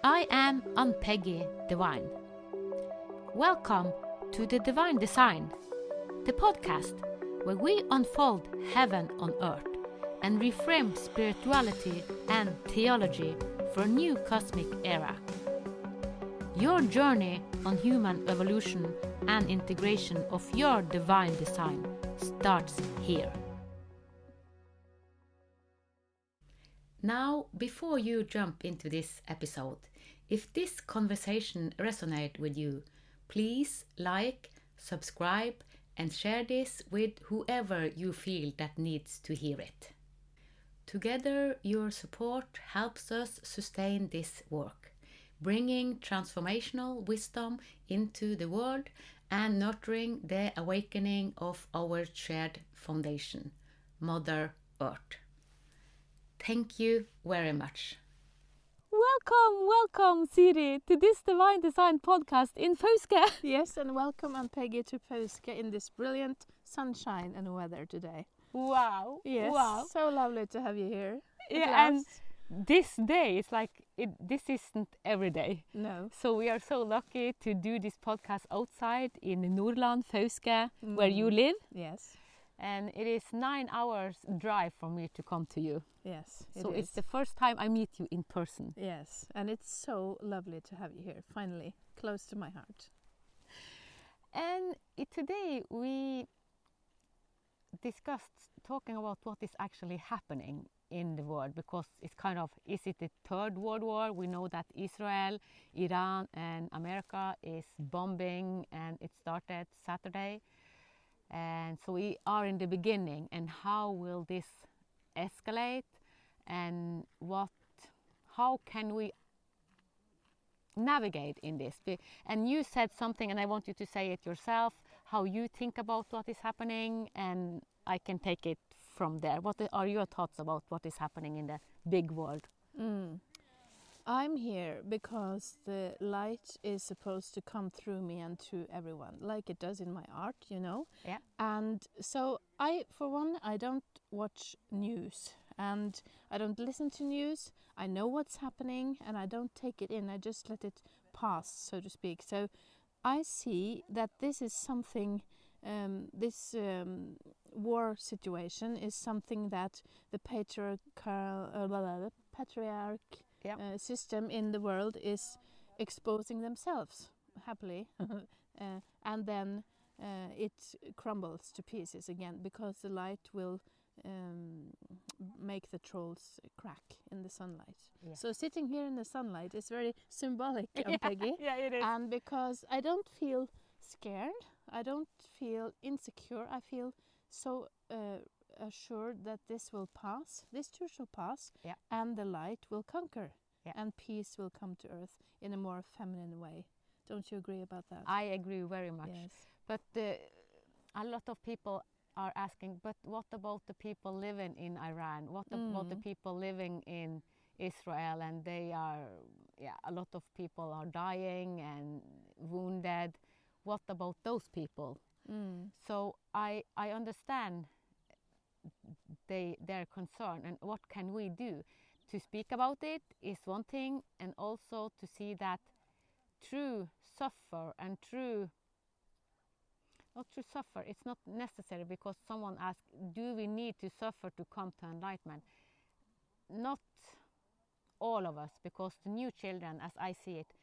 I am Ann-Peggy Divine. Welcome to the Divine Design, the podcast where we unfold heaven on earth and reframe spirituality and theology for a new cosmic era. Your journey on human evolution and integration of your divine design starts here. Now, before you jump into this episode, if this conversation resonates with you, please like, subscribe, and share this with whoever you feel that needs to hear it. Together, your support helps us sustain this work, bringing transformational wisdom into the world and nurturing the awakening of our shared foundation, Mother Earth. Thank you very much. Welcome, Sïrï, to this Divine Design podcast in Fauske. Yes, and welcome Ann-Peggy to Fauske in this brilliant sunshine and weather today. Wow. Yes, Wow. so lovely to have you here. Yeah, and this day is like, this isn't every day. No. So we are so lucky to do this podcast outside in Nordland, Fauske, where you live. Yes. And it is 9 hours drive for me to come to you. Yes, So it's the first time I meet you in person. Yes, and it's so lovely to have you here, finally, close to my heart. And today we discussed talking about what is actually happening in the world, because it's kind of, is it the third world war? We know that Israel, Iran and America is bombing, and it started Saturday. And so we are in the beginning, and how will this escalate, and how can we navigate in this? And you said something, and I want you to say it yourself, how you think about what is happening, and I can take it from there. What are your thoughts about what is happening in the big world? I'm here because the light is supposed to come through me and to everyone, like it does in my art, you know. Yeah. And so I don't watch news, and I don't listen to news. I know what's happening, and I don't take it in. I just let it pass, so to speak. So I see that this is something, this war situation is something that the patriarch system in the world is exposing themselves happily, and then it crumbles to pieces again, because the light will make the trolls crack in the sunlight. Yeah. So sitting here in the sunlight is very symbolic, Peggy. Yeah, it is. And because I don't feel scared, I don't feel insecure, I feel so assured that this will pass, this too shall pass, yeah. And the light will conquer, yeah. And peace will come to earth in a more feminine way. Don't you agree about that? I agree very much. Yes. But a lot of people are asking, but what about the people living in Iran? What about the people living in Israel? And they are, a lot of people are dying and wounded. What about those people? So I understand their concern, and what can we do? To speak about it is one thing, and also to see that true suffer and it's not necessary, because someone asked, do we need to suffer to come to enlightenment? Not all of us, because the new children, as I see it,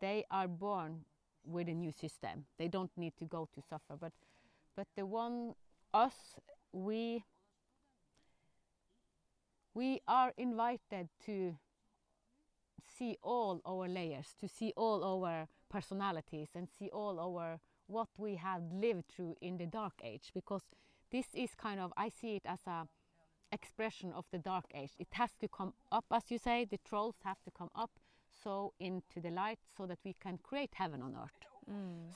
they are born with a new system. They don't need to go to suffer, but the one, us, we are invited to see all our layers, to see all our personalities, and see all our what we have lived through in the dark age, because this is kind of, I see it as a expression of the dark age. It has to come up, as you say, the trolls have to come up, so into the light, so that we can create heaven on earth.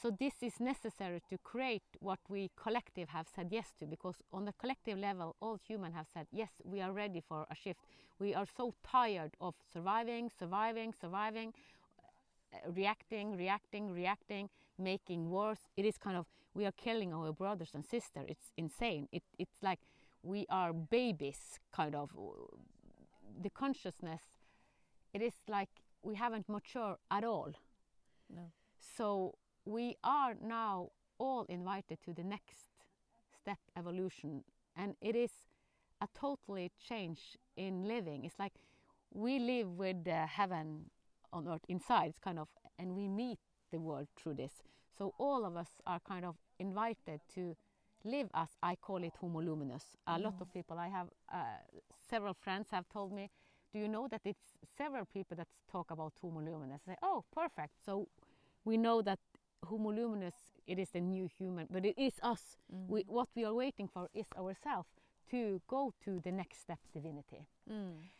So this is necessary to create what we collective have said yes to, because on the collective level, all humans have said, yes, we are ready for a shift. We are so tired of surviving, reacting, making wars. It is kind of, we are killing our brothers and sisters. It's insane. It's like we are babies, kind of. The consciousness, it is like we haven't matured at all. No. So we are now all invited to the next step evolution, and it is a totally change in living. It's like we live with heaven on earth inside, it's kind of, and we meet the world through this. So all of us are kind of invited to live as, I call it, homo luminous. A lot of people, I have several friends have told me, do you know that it's several people that talk about homo luminous? I say, oh, perfect. So we know that homo luminous, it is the new human, but it is us. What we are waiting for is ourselves to go to the next step, divinity.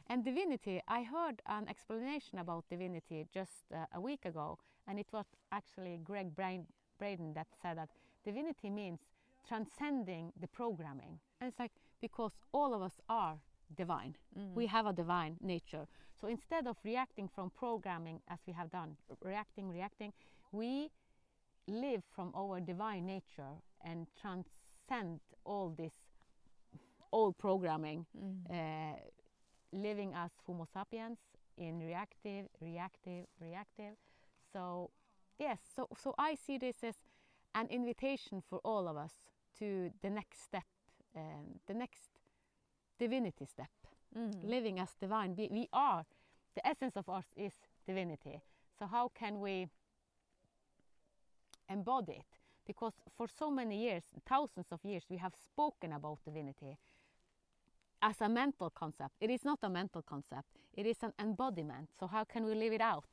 And divinity, I heard an explanation about divinity just a week ago, and it was actually Greg Braden that said that divinity means transcending the programming. And it's like, because all of us are divine. We have a divine nature. So instead of reacting from programming as we have done, reacting, we live from our divine nature and transcend all this old programming, living as Homo sapiens in reactive. So yes, so I see this as an invitation for all of us to the next step, the next divinity step, living as divine. We are, the essence of us is divinity. So how can we embody it? Because for so many years, thousands of years, we have spoken about divinity as a mental concept. It is not a mental concept. It is an embodiment. So how can we live it out?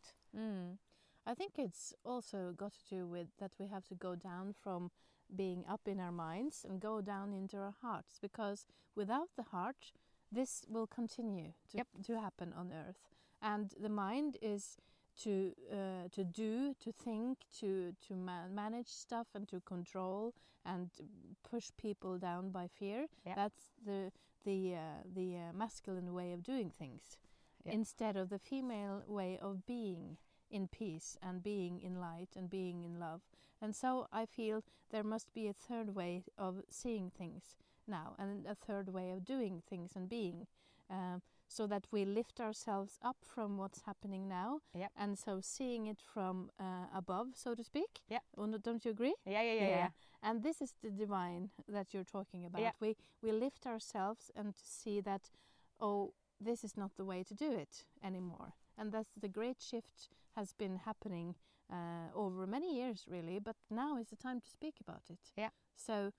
I think it's also got to do with that we have to go down from being up in our minds and go down into our hearts, because without the heart, this will continue to happen on earth. And the mind is to do, to think, to manage stuff and to control and push people down by fear. That's the masculine way of doing things, instead of the female way of being in peace and being in light and being in love. And so I feel there must be a third way of seeing things now, and a third way of doing things and being, so that we lift ourselves up from what's happening now, and so seeing it from above, so to speak. Don't you agree? Yeah. And this is the divine that you're talking about. We lift ourselves and to see that, oh, this is not the way to do it anymore. And that's the great shift has been happening over many years, really, but now is the time to speak about it. So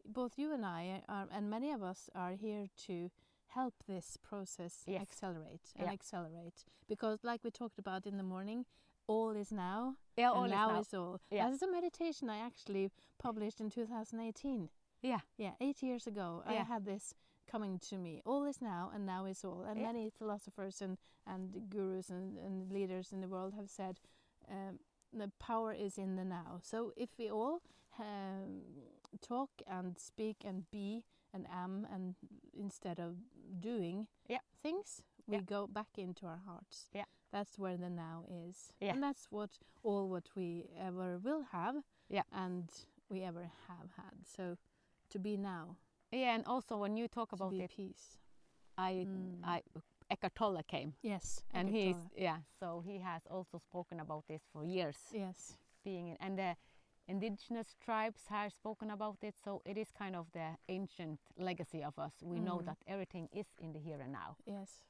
both you and I are, and many of us are here to help this process accelerate. Because like we talked about in the morning, all is now, and now is all. That is a meditation I actually published in 2018. 8 years ago. I had this coming to me. All is now, and now is all. And many philosophers and gurus and leaders in the world have said the power is in the now. So if we all talk and speak and be and am, and instead of doing things, we go back into our hearts. That's where the now is. And that's what we ever will have, and we ever have had. So to be now. And also when you talk about it, peace. Eckhart Tolle came. Yes, and he's so he has also spoken about this for years. Yes, and the indigenous tribes have spoken about it. So it is kind of the ancient legacy of us. We know that everything is in the here and now. Yes.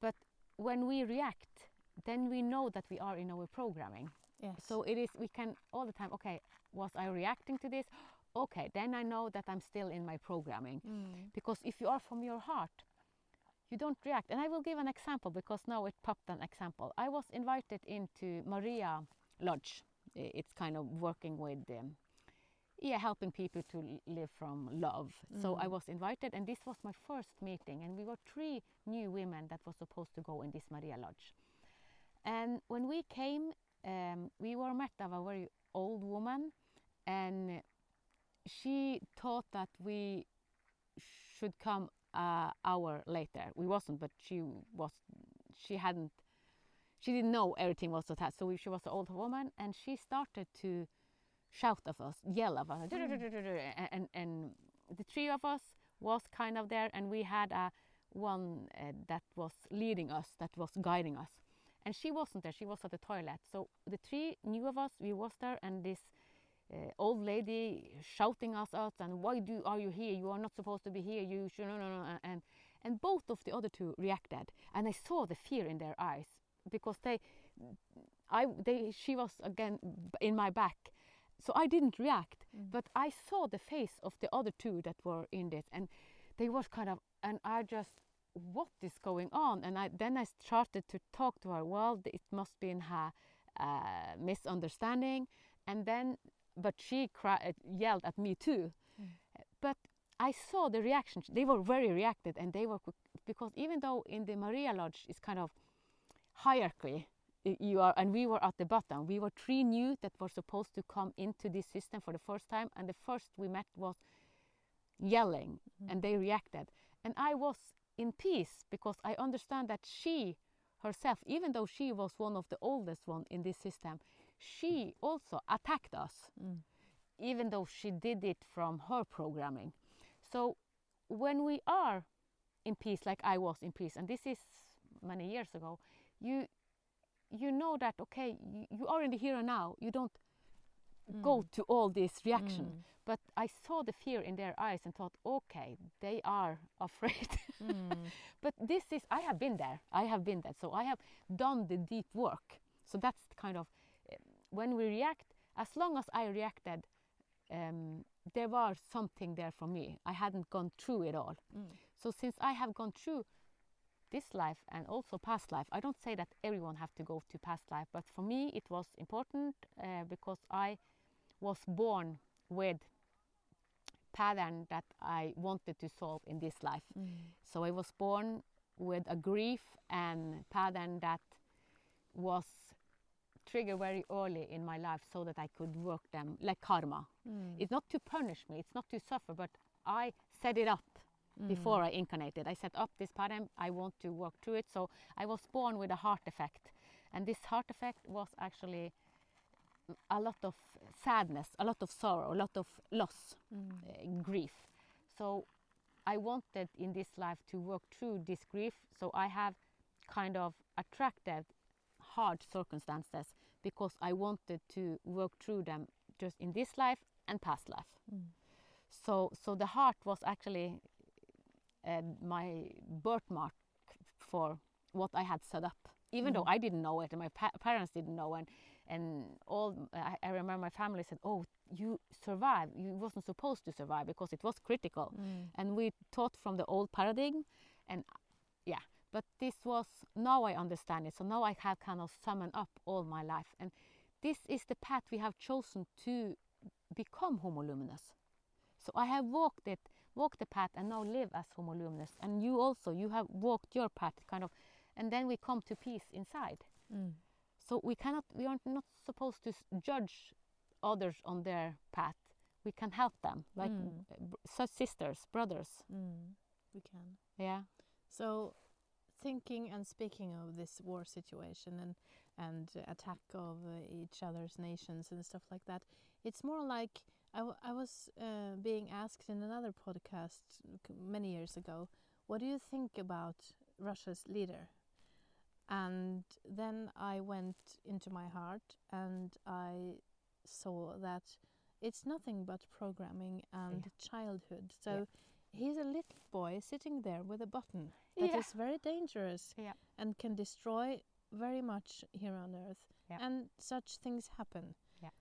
But when we react, then we know that we are in our programming. Yes. So it is, we can all the time, okay, was I reacting to this? Okay, then I know that I'm still in my programming. Because if you are from your heart, you don't react. And I will give an example, because now it popped an example. I was invited into Maria Lodge. It's kind of working with helping people to live from love. So I was invited, and this was my first meeting, and we were 3 new women that were supposed to go in this Maria Lodge. And when we came, we were met by a very old woman, and she thought that we should come an hour later. We wasn't, but she didn't know everything was attached. So she was an old woman, and she started to shout at us, yell at us, and the 3 of us was kind of there, and we had one that was leading us, that was guiding us. And she wasn't there, she was at the toilet. So the three new of us, we was there, and this old lady shouting us out, and why are you here? You are not supposed to be here. You should no. And both of the other two reacted, and I saw the fear in their eyes because she was again in my back, so I didn't react. But I saw the face of the other two that were in this, and they was kind of, and I just, what is going on? And then I started to talk to her. Well, it must be in her misunderstanding, and then. But she yelled at me too. But I saw the reaction. They were very reacted, and they were because even though in the Maria Lodge is kind of hierarchy, and we were at the bottom. We were three new that were supposed to come into this system for the first time, and the first we met was yelling, and they reacted. And I was in peace because I understand that she herself, even though she was one of the oldest one in this system, she also attacked us, even though she did it from her programming. So when we are in peace, like I was in peace, and this is many years ago, you know that, okay, you are in the here and now. You don't go to all this reaction. But I saw the fear in their eyes and thought, okay, they are afraid. But I have been there. So I have done the deep work. So that's kind of, when we react, as long as I reacted, there was something there for me. I hadn't gone through it all. So since I have gone through this life and also past life, I don't say that everyone have to go to past life, but for me it was important because I was born with pattern that I wanted to solve in this life. So I was born with a grief and pattern that was triggered very early in my life so that I could work them like karma. It's not to punish me, it's not to suffer, but I set it up before I incarnated. I set up this pattern, I want to work through it. So I was born with a heart effect, and this heart effect was actually a lot of sadness, a lot of sorrow, a lot of loss, grief. So I wanted in this life to work through this grief, so I have kind of attracted hard circumstances because I wanted to work through them just in this life and past life. So the heart was actually my birthmark for what I had set up, even though I didn't know it and my parents didn't know, and all. I remember my family said, "Oh, you survived. You wasn't supposed to survive because it was critical," and we taught from the old paradigm, and yeah. But this was, now I understand it. So now I have kind of summoned up all my life, and this is the path we have chosen to become Homo Luminous. So I have walked the path, and now live as Homo Luminous. And you also, you have walked your path, kind of, and then we come to peace inside. So we are not supposed to judge others on their path. We can help them, like sisters, brothers. We can. Yeah. So, thinking and speaking of this war situation and attack of each other's nations and stuff like that, it's more like I was being asked in another podcast many years ago, what do you think about Russia's leader? And then I went into my heart and I saw that it's nothing but programming and childhood. So he's a little boy sitting there with a button that is very dangerous and can destroy very much here on earth. And such things happen.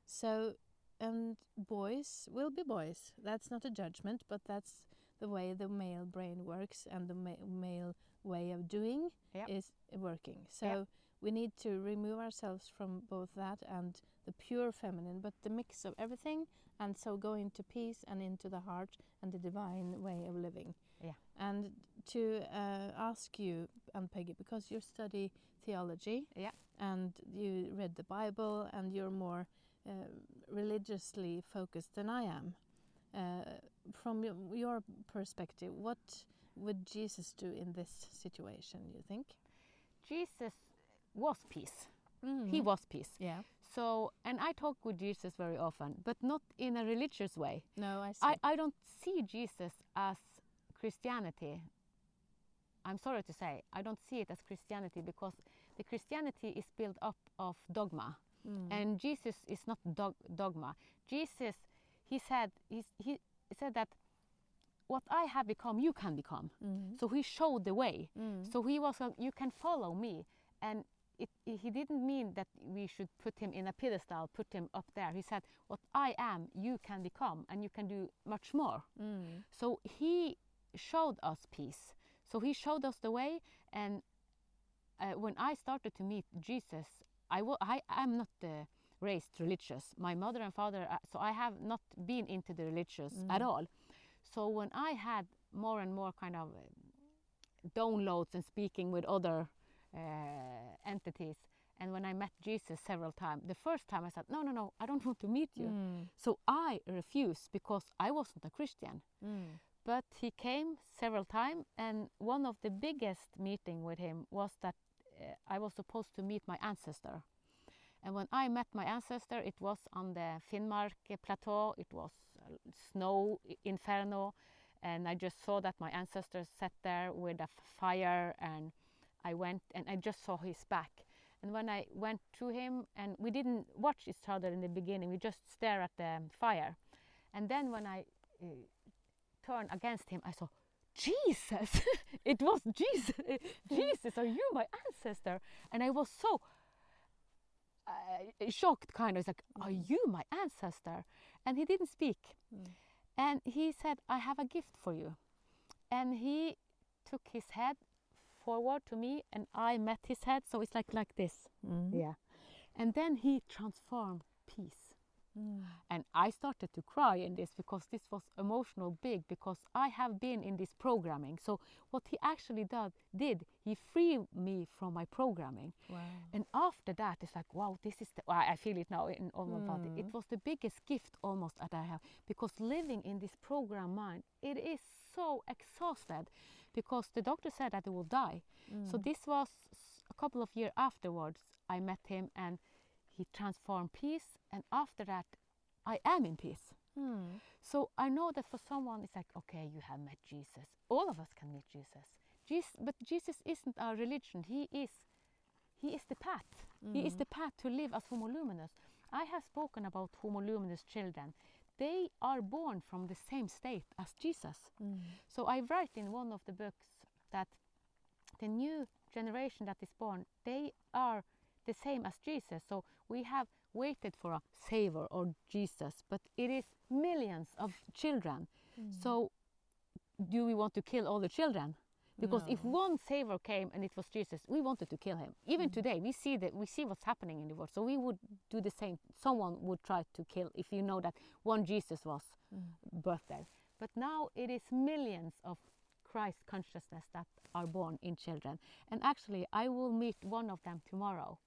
So, and boys will be boys. That's not a judgment, but that's the way the male brain works, and the male way of doing is working. So we need to remove ourselves from both that and the pure feminine, but the mix of everything, and so go into peace and into the heart and the divine way of living. And to ask you, Ann-Peggy, because you study theology and you read the Bible and you're more religiously focused than I am. From your perspective, what would Jesus do in this situation, you think? Jesus was peace. He was peace. So, and I talk with Jesus very often, but not in a religious way. No, I see. I don't see Jesus as Christianity. I'm sorry to say, I don't see it as Christianity, because the Christianity is built up of dogma, and Jesus is not dogma. Jesus, he said that what I have become, you can become. So he showed the way. So he was like, you can follow me. And he didn't mean that we should put him in a pedestal, put him up there. He said, what I am, you can become, and you can do much more. So he showed us peace. So he showed us the way. And when I started to meet Jesus, I'm not raised religious. My mother and father, so I have not been into the religious at all. So when I had more and more kind of downloads and speaking with other entities, and when I met Jesus several times, the first time I said, no, I don't want to meet you. So I refused because I wasn't a Christian. But he came several times, and one of the biggest meeting with him was that I was supposed to meet my ancestor. And when I met my ancestor, it was on the Finnmark plateau. It was snow inferno, and I just saw that my ancestors sat there with a fire, and I went and I just saw his back. And when I went to him, and we didn't watch each other in the beginning, we just stared at the fire. And then when I turned against him, I saw Jesus. It was Jesus. Jesus, are you my ancestor? And I was so shocked, kind of. It's like, are you my ancestor? And he didn't speak. And he said, I have a gift for you. And he took his head forward to me, and I met his head. So it's like this. Yeah. And then he transformed peace. And I started to cry in this because this was emotional big, because I have been in this programming. So what he actually did, he freed me from my programming. Wow. And after that, it's like, wow, this is I feel it now in all my body. It was the biggest gift almost that I have, because living in this program mind, it is so exhausted, because the doctor said that I will die. So this was a couple of years afterwards, I met him, and he transformed peace, and after that, I am in peace. So I know that for someone, it's like, okay, you have met Jesus. All of us can meet Jesus. But Jesus isn't our religion. He is the path. He is the path to live as Homo luminous. I have spoken about Homo luminous children. They are born from the same state as Jesus. So I write in one of the books that the new generation that is born, they are the same as Jesus. So we have waited for a savior or Jesus, but it is millions of children. So do we want to kill all the children? Because if one savior came and it was Jesus, we wanted to kill him. Even today, we see what's happening in the world. So we would do the same. Someone would try to kill if you know that one Jesus was birthday. But now it is millions of Christ consciousness that are born in children. And actually, I will meet one of them tomorrow.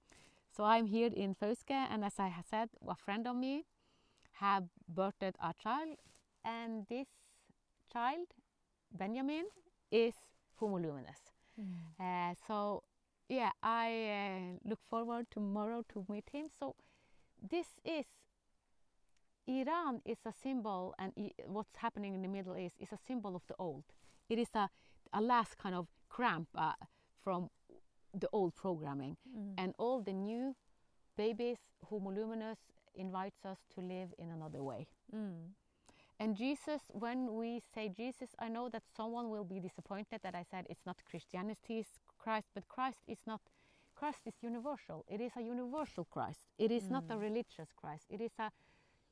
So I'm here in Fauske, and as I have said, a friend of me have birthed a child, and this child, Benjamin, is Homo luminous. So yeah, I look forward tomorrow to meet him. So this is, Iran is a symbol, and what's happening in the Middle East is a symbol of the old. It is a last kind of cramp from the old programming. And all the new babies, Homo luminous, invites us to live in another way. And Jesus, when we say Jesus, I know that someone will be disappointed that I said it's not Christianity's Christ, but Christ is universal. It is a universal Christ. It is not a religious Christ. It is a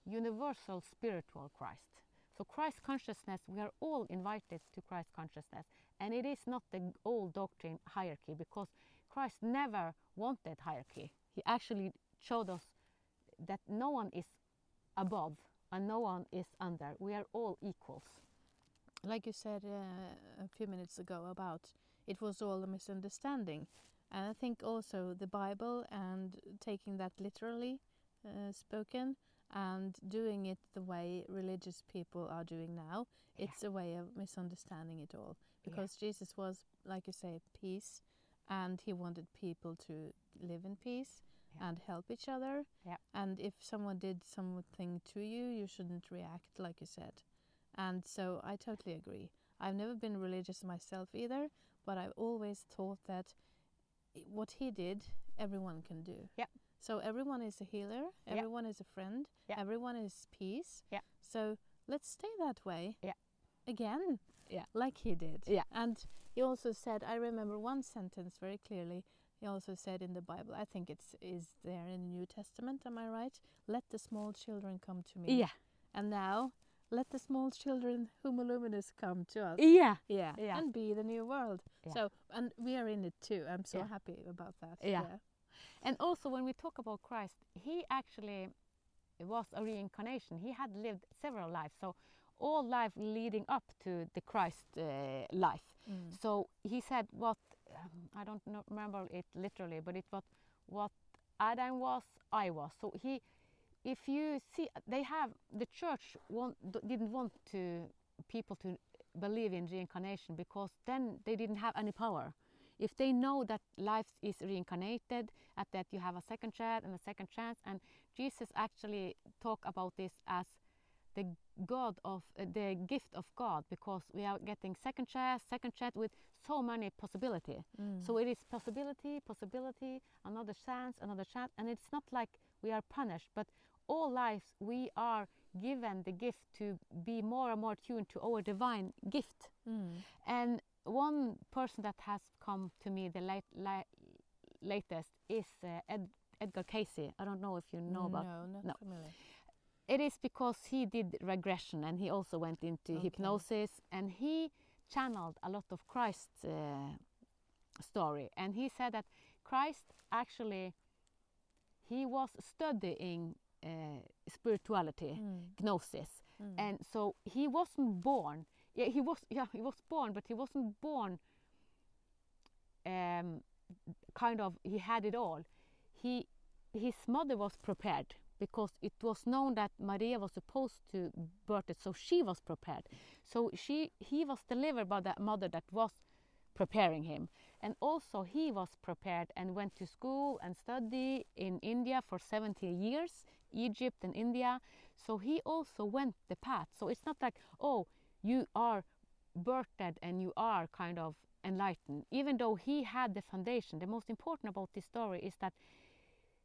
universal spiritual Christ. So Christ consciousness, we are all invited to Christ consciousness. And it is not the old doctrine hierarchy, because Christ never wanted hierarchy. He actually showed us that no one is above and no one is under. We are all equals. Like you said a few minutes ago about it was all a misunderstanding. And I think also the Bible, and taking that literally spoken and doing it the way religious people are doing now, it's a way of misunderstanding it all. Because Jesus was, like you say, peace, and he wanted people to live in peace and help each other. And if someone did something to you, you shouldn't react, like you said. And so I totally agree. I've never been religious myself either, but I've always thought that what he did, everyone can do. Yeah. So everyone is a healer, Yeah. everyone is a friend, Yeah. everyone is peace. Yeah. So let's stay that way. Yeah. Again. Yeah. Like he did. Yeah. And he also said, I remember one sentence very clearly. He also said in the Bible, I think is there in the New Testament, am I right? Let the small children come to me. Yeah. And now, let the small children Homo luminous come to us. Yeah. Yeah. Yeah. And be the new world. Yeah. So, and we are in it too. I'm so Yeah. happy about that. Yeah. And also when we talk about Christ, he actually was a reincarnation. He had lived several lives. So all life leading up to the Christ life. Mm. So he said what, I don't remember it literally, but it was what Adam was, I was. So he, if you see, they have, the church didn't want people to believe in reincarnation because then they didn't have any power. If they know that life is reincarnated, at that you have a second chance and a second chance, and Jesus actually talk about this as the God of the gift of God, because we are getting second chance with so many possibility. Mm. So it is possibility, another chance, and it's not like we are punished, but all lives we are given the gift to be more and more tuned to our divine gift. Mm. And one person that has come to me the latest is Edgar Casey. I don't know if you know about. No, not familiar. It is because he did regression and he also went into hypnosis, and he channeled a lot of Christ's story. And he said that Christ actually, he was studying spirituality, gnosis, and so he wasn't born. Yeah, he was born, but he wasn't born. Kind of, he had it all. His mother was prepared because it was known that Maria was supposed to birth it, so she was prepared. So he was delivered by that mother that was preparing him, and also he was prepared and went to school and studied in India for 70 years, Egypt and India. So he also went the path. So it's not like, oh, you are birthed and you are kind of enlightened. Even though he had the foundation, the most important about this story is that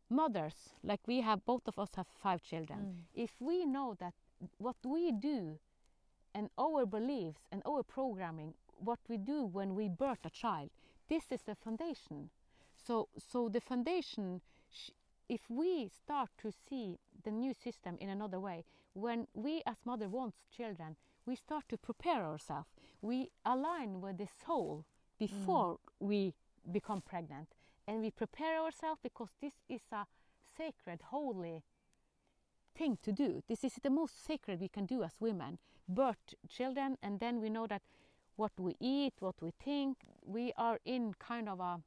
mothers, like we have, both of us have 5 children. If we know that what we do and our beliefs and our programming, what we do when we birth a child, this is the foundation. So the foundation, if we start to see the new system in another way, when we as mother wants children, we start to prepare ourselves. We align with the soul before we become pregnant. And we prepare ourselves because this is a sacred, holy thing to do. This is the most sacred we can do as women. Birth children, and then we know that what we eat, what we think, we are in kind of a...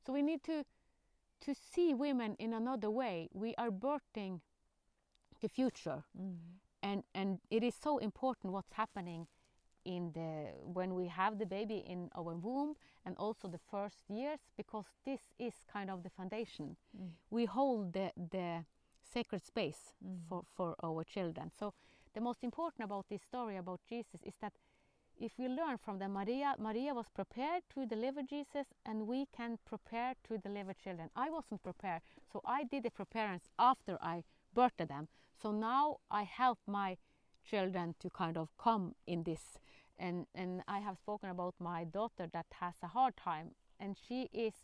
So we need to see women in another way. We are birthing the future. And it is so important what's happening when we have the baby in our womb, and also the first years, because this is kind of the foundation. We hold the sacred space for our children. So the most important about this story about Jesus is that if we learn from the Maria was prepared to deliver Jesus, and we can prepare to deliver children. I wasn't prepared, so I did the preparedness after I birthed them. So now I help my children to kind of come in this. And I have spoken about my daughter that has a hard time, and she is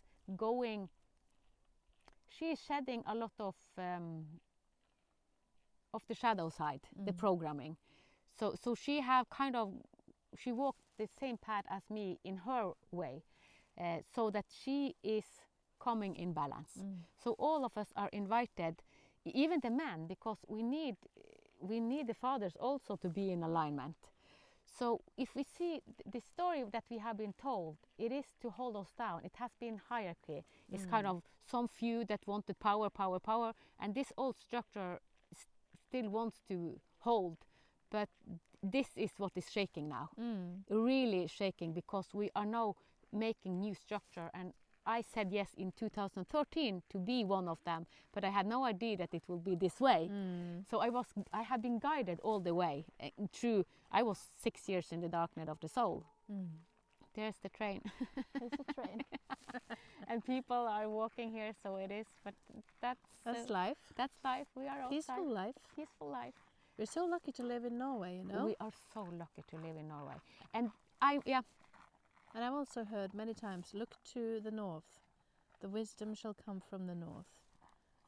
shedding a lot of the shadow side, the programming. So she walked the same path as me in her way, so that she is coming in balance. So all of us are invited, even the men, because we need the fathers also to be in alignment. So if we see the story that we have been told, it is to hold us down. It has been hierarchy. It's kind of some few that wanted power, and this old structure still wants to hold. But this is what is shaking now, really shaking, because we are now making new structure. And I said yes in 2013 to be one of them, but I had no idea that it would be this way. So I have been guided all the way through. I was 6 years in the dark night of the soul, There's the train. There's a train. And people are walking here, so it is. But That's life. That's life. We are outside. Peaceful life. Peaceful life. We're so lucky to live in Norway, you know. We are so lucky to live in Norway. And And I've also heard many times, look to the north. The wisdom shall come from the north.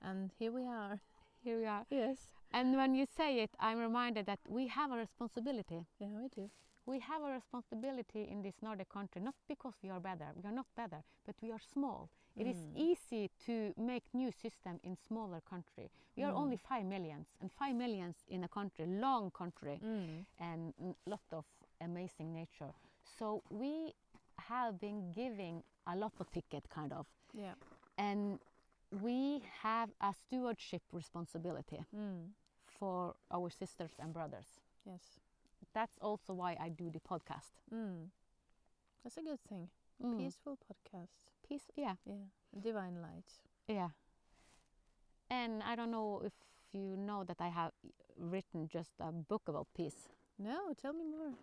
And here we are. Here we are. Yes. And when you say it, I'm reminded that we have a responsibility. Yeah, we do. We have a responsibility in this Nordic country, not because we are better. We are not better, but we are small. It is easy to make new system in smaller country. We are only 5 million, and 5 million in a country, long country, and a lot of amazing nature. So we have been giving a lot of ticket, kind of. Yeah. And we have a stewardship responsibility for our sisters and brothers. Yes. That's also why I do the podcast. That's a good thing. Peaceful podcast. Peace, yeah. Yeah. Divine light. Yeah. And I don't know if you know that I have written just a book about peace. No, tell me more.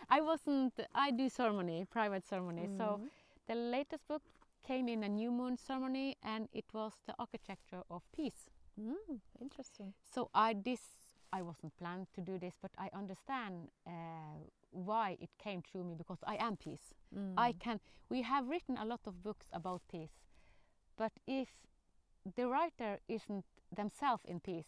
I do ceremony, private ceremony. So the latest book came in a new moon ceremony, and it was the architecture of peace. Interesting. So I wasn't planned to do this, but I understand why it came through me, because I am peace. We have written a lot of books about peace, but if the writer isn't themselves in peace,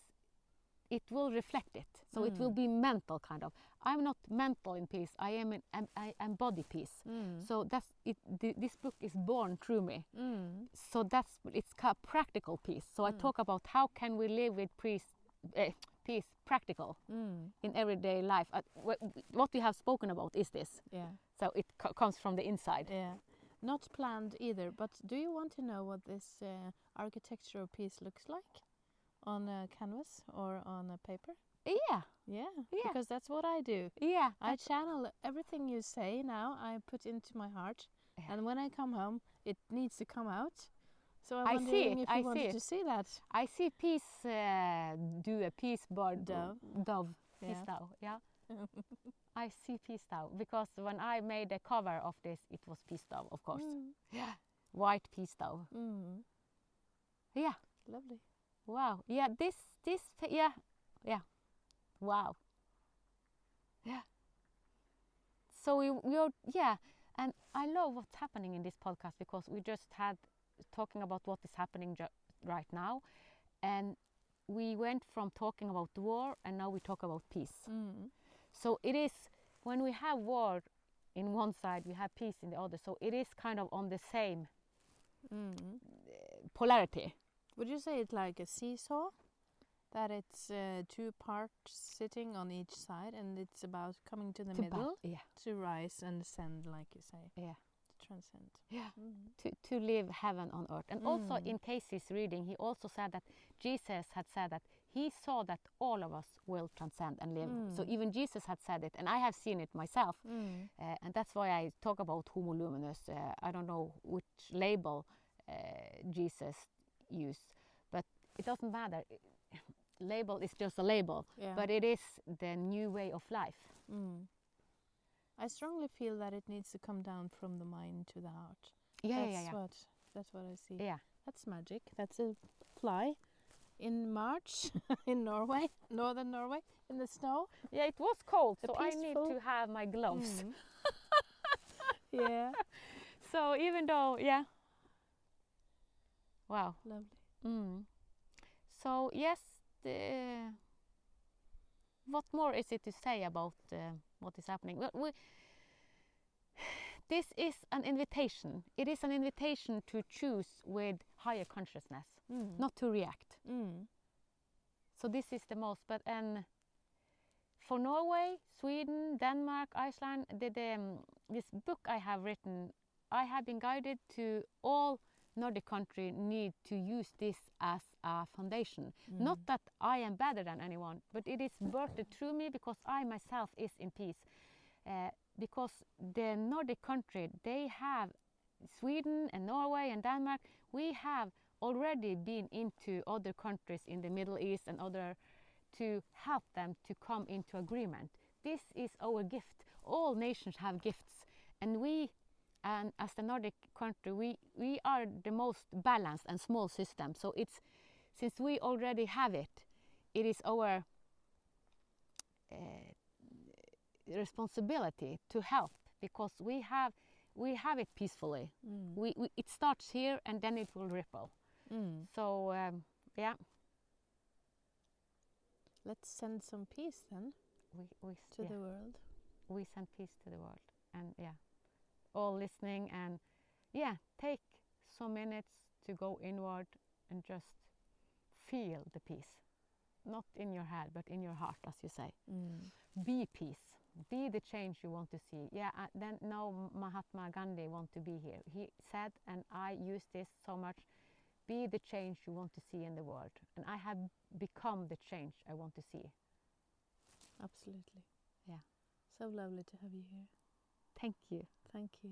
it will reflect it. So it will be mental, kind of. I'm not mental in peace. I am body peace. So that's it. This book is born through me. So it's called practical peace. So I talk about how can we live with peace practical in everyday life. What we have spoken about is this. Yeah. So it comes from the inside. Yeah. Not planned either, but do you want to know what this architecture of peace looks like? On a canvas or on a paper? Yeah. Yeah. Yeah. Because that's what I do. Yeah. I channel everything you say now, I put into my heart. Yeah. And when I come home, it needs to come out. So I'm wondering if you wanted to see that. I see peace do a peace board. Dove. Yeah. Peace dove. Yeah. I see peace dove, because when I made the cover of this, it was peace dove, of course. Yeah. White peace dove. Yeah. Lovely. Wow. Yeah. Yeah. Wow. Yeah. So we are, yeah. And I love what's happening in this podcast, because we just had talking about what is happening right now, and we went from talking about war, and now we talk about peace. So it is, when we have war in one side, we have peace in the other. So it is kind of on the same polarity. Would you say it's like a seesaw? That it's two parts sitting on each side, and it's about coming to the middle to rise and ascend, like you say. Yeah. To transcend. Yeah. To live heaven on earth. And also in Casey's reading, he also said that Jesus had said that he saw that all of us will transcend and live. So even Jesus had said it, and I have seen it myself. And that's why I talk about homo luminous. I don't know which label Jesus used, but it doesn't matter. Label is just a label, but it is the new way of life. I strongly feel that it needs to come down from the mind to the heart. That's what I see. Yeah, that's magic. That's a fly in March in Norway, northern Norway, in the snow. Yeah, it was cold, so I need to have my gloves. Yeah. So even though, wow, lovely. So yes. What more is it to say about what is happening? This is an invitation. It is an invitation to choose with higher consciousness, not to react. So this is the most. But for Norway, Sweden, Denmark, Iceland, this book I have written, I have been guided to all Nordic country need to use this as a foundation. Not that I am better than anyone, but it is birthed through me, because I myself is in peace. Because the Nordic country, they have, Sweden and Norway and Denmark, we have already been into other countries in the Middle East and other to help them to come into agreement. This is our gift. All nations have gifts, And we, and as the Nordic country, we are the most balanced and small system. So it's, since we already have it, it is our responsibility to help, because we have it peacefully. It starts here and then it will ripple. So yeah. Let's send some peace then to the world. We send peace to the world, and all listening, and take some minutes to go inward and just feel the peace, not in your head but in your heart, as you say. Be peace. Be the change you want to see. Then now Mahatma Gandhi want to be here. He said, and I use this so much, be the change you want to see in the world. And I have become the change I want to see. Absolutely. Yeah. So lovely to have you here. Thank you. Thank you.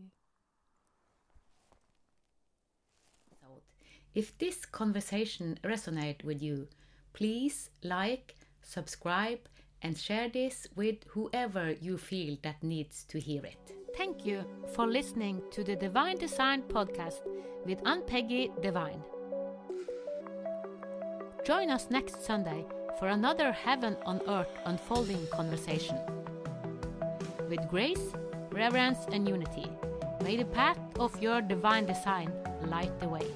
If this conversation resonates with you, please like, subscribe, and share this with whoever you feel that needs to hear it. Thank you for listening to the Divine Design podcast with Ann-Peggy Divine. Join us next Sunday for another heaven on earth unfolding conversation. With grace, reverence, and unity, may the path of your divine design light the way.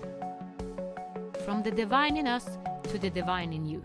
From the divine in us to the divine in you.